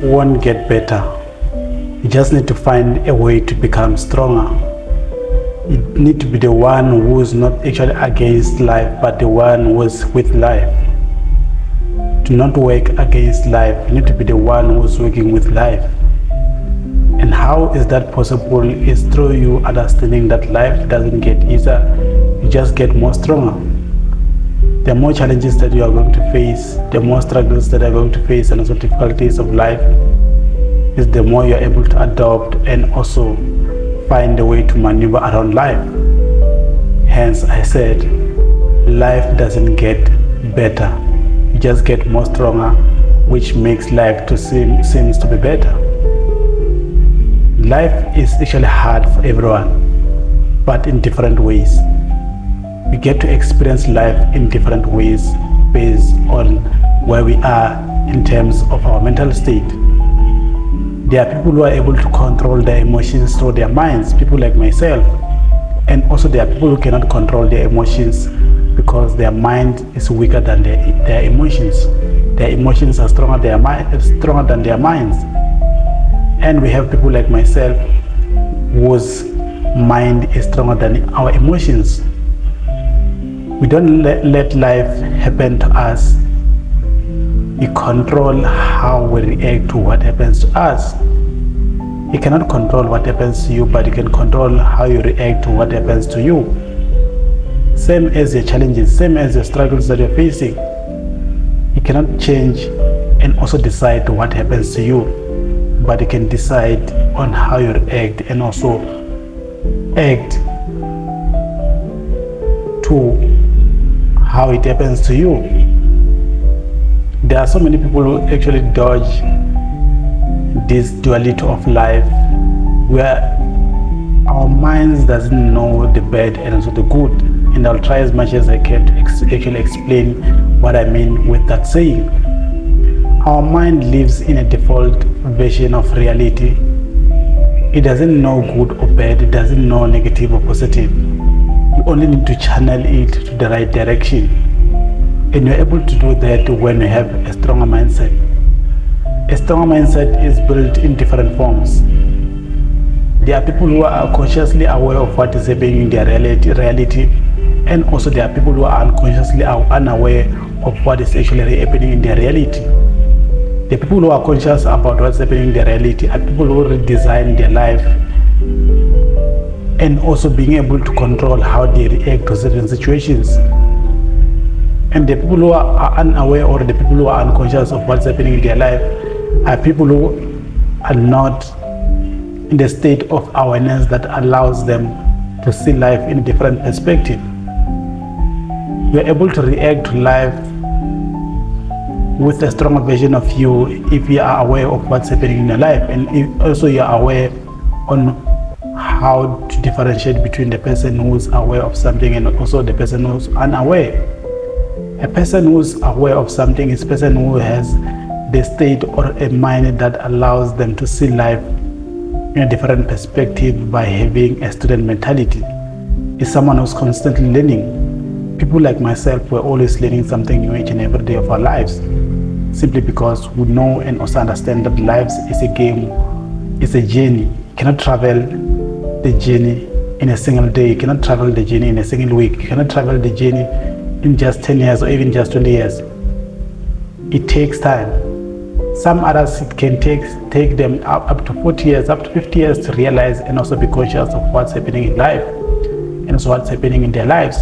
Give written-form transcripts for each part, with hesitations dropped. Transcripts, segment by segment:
won't get better. You just need to find a way to become stronger. You need to be the one who's not actually against life, but the one who's with life. Do not work against life. You need to be the one who's working with life. And how is that possible? Is through you understanding that life doesn't get easier, you just get more stronger. The more challenges that you are going to face, the more struggles that you are going to face, and also difficulties of life, is the more you are able to adopt and also find a way to maneuver around life. Hence, I said, life doesn't get better, you just get more stronger, which makes life to seems to be better. Life is actually hard for everyone, but in different ways. We get to experience life in different ways based on where we are in terms of our mental state. There are people who are able to control their emotions through their minds, people like myself. And also there are people who cannot control their emotions because their mind is weaker than their emotions. Their emotions are stronger than their minds. And we have people like myself whose mind is stronger than our emotions. We don't let life happen to us. We control how we react to what happens to us. You cannot control what happens to you, but you can control how you react to what happens to you. Same as your challenges, same as your struggles that you're facing. You cannot change and also decide what happens to you, but you can decide on how you react and also act to how it happens to you. There are so many people who actually dodge this duality of life, where our minds doesn't know the bad and also the good. And I'll try as much as I can to actually explain what I mean with that saying. Our mind lives in a default version of reality. It doesn't know good or bad, it doesn't know negative or positive. You only need to channel it to the right direction. And you're able to do that when you have a stronger mindset. A stronger mindset is built in different forms. There are people who are consciously aware of what is happening in their reality, and also there are people who are unconsciously unaware of what is actually happening in their reality. The people who are conscious about what's happening in their reality are people who redesign their life and also being able to control how they react to certain situations. And the people who are unaware or the people who are unconscious of what's happening in their life are people who are not in the state of awareness that allows them to see life in a different perspective. You are able to react to life with a stronger version of you if you are aware of what's happening in your life, and if also you are aware on how to differentiate between the person who's aware of something and also the person who's unaware. A person who's aware of something is a person who has the state or a mind that allows them to see life in a different perspective by having a student mentality. Is someone who's constantly learning. People like myself, we're always learning something new each and every day of our lives, simply because we know and also understand that life is a game, it's a journey. You cannot travel the journey in a single day, you cannot travel the journey in a single week, you cannot travel the journey in just 10 years or even just 20 years. It takes time. Some others, it can take them up to 40 years, up to 50 years to realize and also be conscious of what's happening in life and also what's happening in their lives.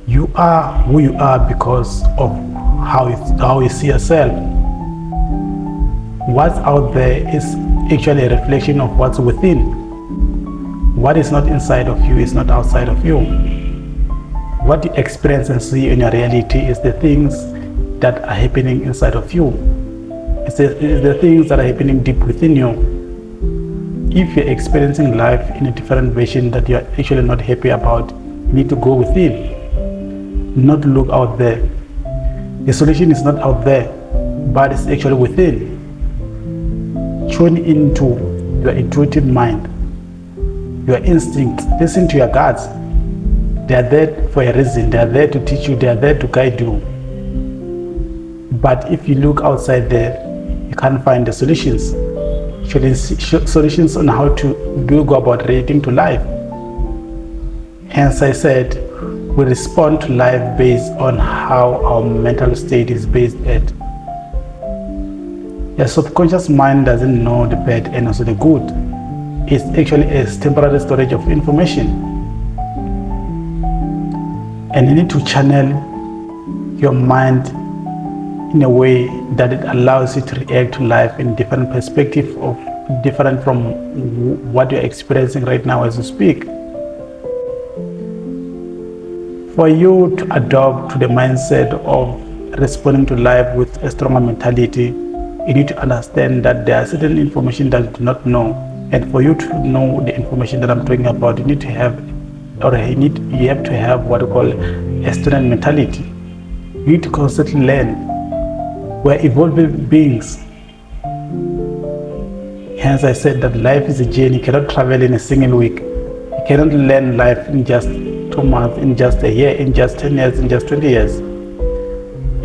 You are who you are because of how you see yourself. What's out there is actually a reflection of what's within. What is not inside of you is not outside of you. What you experience and see in your reality is the things that are happening inside of you. It's the things that are happening deep within you. If you're experiencing life in a different version that you're actually not happy about, you need to go within, not look out there. The solution is not out there, but it's actually within. Tune into your intuitive mind, your instincts. Listen to your guts. They are there for a reason. They are there to teach you. They are there to guide you. But if you look outside there, you can't find the solutions. Solutions on how to go about relating to life. Hence I said, we respond to life based on how our mental state is based at. Your subconscious mind doesn't know the bad and also the good. It's actually a temporary storage of information. And you need to channel your mind in a way that it allows you to react to life in different perspective of different from what you're experiencing right now as you speak. For you to adopt to the mindset of responding to life with a stronger mentality, you need to understand that there are certain information that you do not know. And for you to know the information that I'm talking about, you need to have, or you have to have what we call a student mentality. You need to constantly learn. We're evolving beings. Hence I said that life is a journey. You cannot travel in a single week. You cannot learn life in just 2 months, in just a year, in just 10 years, in just 20 years.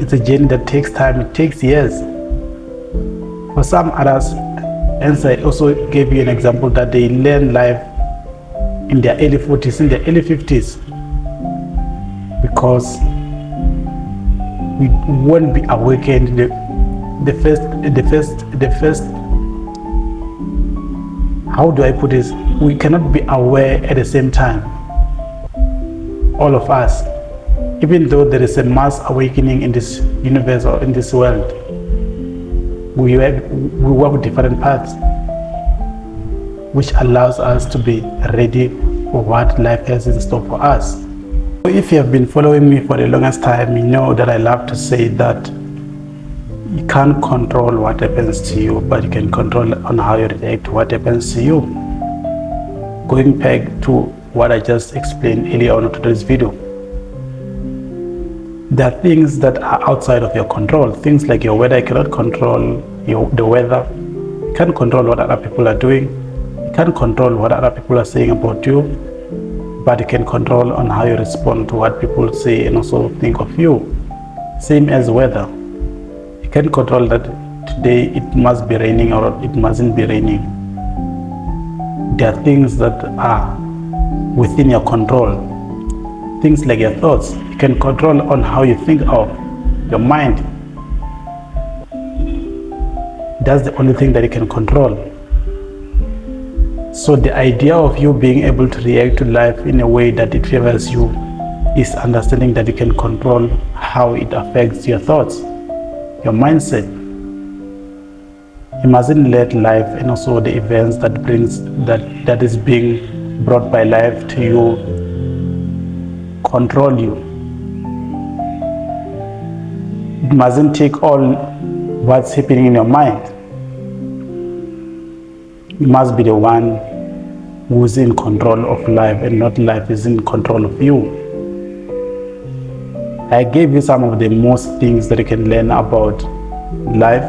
It's a journey that takes time. It takes years. For some others, hence I also gave you an example that they learn life in their early 40s, in their early 50s, because we won't be awakened the first how do I put this, we cannot be aware at the same time, all of us, even though there is a mass awakening in this universe or in this world. We walk different paths, which allows us to be ready for what life has in store for us. If you have been following me for the longest time, you know that I love to say that you can't control what happens to you, but you can control on how you react to what happens to you. Going back to what I just explained earlier on to this video, there are things that are outside of your control. Things like your weather, you cannot control the weather. You can't control what other people are doing. You can't control what other people are saying about you, but you can control on how you respond to what people say and also think of you. Same as weather. You can't control that today it must be raining or it mustn't be raining. There are things that are within your control. Things like your thoughts, you can control on how you think of your mind. That's the only thing that you can control. So the idea of you being able to react to life in a way that it favors you is understanding that you can control how it affects your thoughts, your mindset. You mustn't let life and also the events that is being brought by life to you control you. It mustn't take all what's happening in your mind. You must be the one who's in control of life and not life is in control of you. I gave you some of the most things that you can learn about life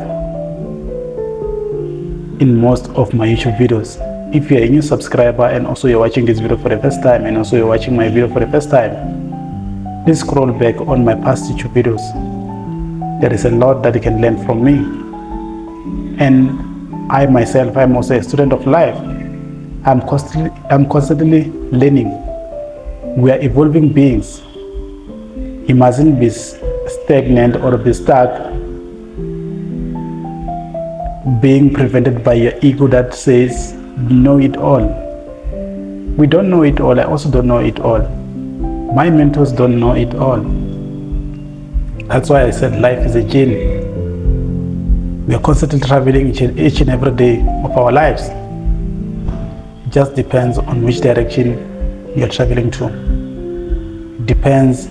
in most of my YouTube videos. If you're a new subscriber and also you're watching this video for the first time and also you're watching my video for the first time, please scroll back on my past YouTube videos. There is a lot that you can learn from me. And I myself, I'm also a student of life. I'm constantly learning. We are evolving beings. You mustn't be stagnant or be stuck, being prevented by your ego that says, know it all. We don't know it all. I also don't know it all. My mentors don't know it all. That's why I said life is a journey. We are constantly traveling each and every day of our lives. It just depends on which direction you're traveling to. It depends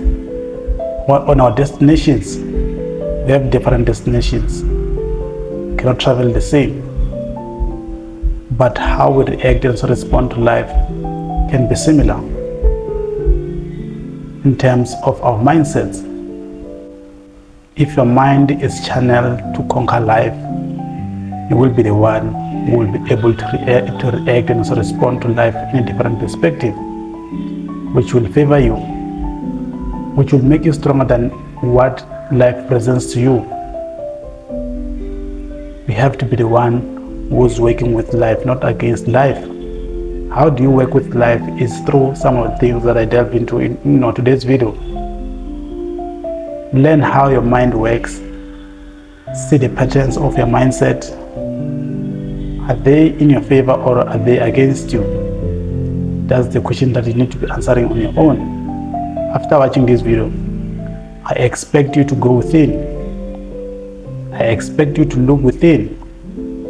on our destinations. We have different destinations. We cannot travel the same. But how we react and respond to life can be similar in terms of our mindsets. If your mind is channeled to conquer life, you will be the one who will be able to react and also respond to life in a different perspective, which will favor you, which will make you stronger than what life presents to you. We have to be the one who's working with life, not against life. How do you work with life is through some of the things that I delve into in today's video. Learn how your mind works. See the patterns of your mindset. Are they in your favor or are they against you? That's the question that you need to be answering on your own. After watching this video, I expect you to go within. I expect you to look within.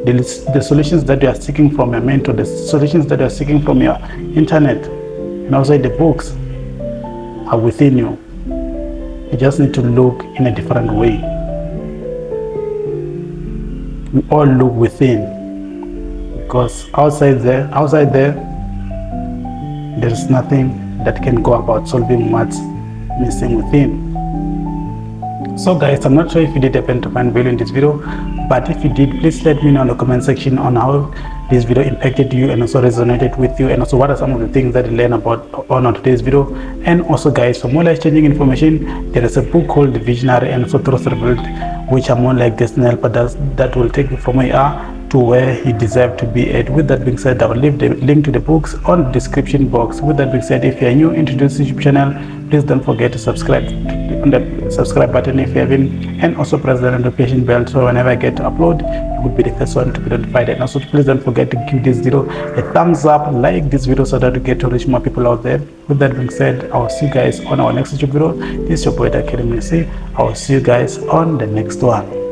The solutions that you are seeking from your mentor, the solutions that you are seeking from your internet, and also the books are within you. You just need to look in a different way. We all look within, because outside there, there is nothing that can go about solving what's missing within. So guys, I'm not sure if you did happen to find value in this video, but if you did, please let me know in the comment section on how this video impacted you and also resonated with you, and also what are some of the things that you learned about on today's video. And also guys, for more life-changing information, there is a book called The Visionary and also Trust Rebuilt, which are more like destiny helpers that will take you from where you are to where you deserve to be at. With that being said, I will leave the link to the books on the description box. With that being said, if you are new into this YouTube channel, please don't forget to subscribe on the subscribe button if you haven't, and also press the notification bell so whenever I get to upload, you will be the first one to be notified. And also please don't forget to give this video a thumbs up, like this video so that we get to reach more people out there. With that being said, I will see you guys on our next YouTube video. This is your boy Duncan Mnisi. I will see you guys on the next one.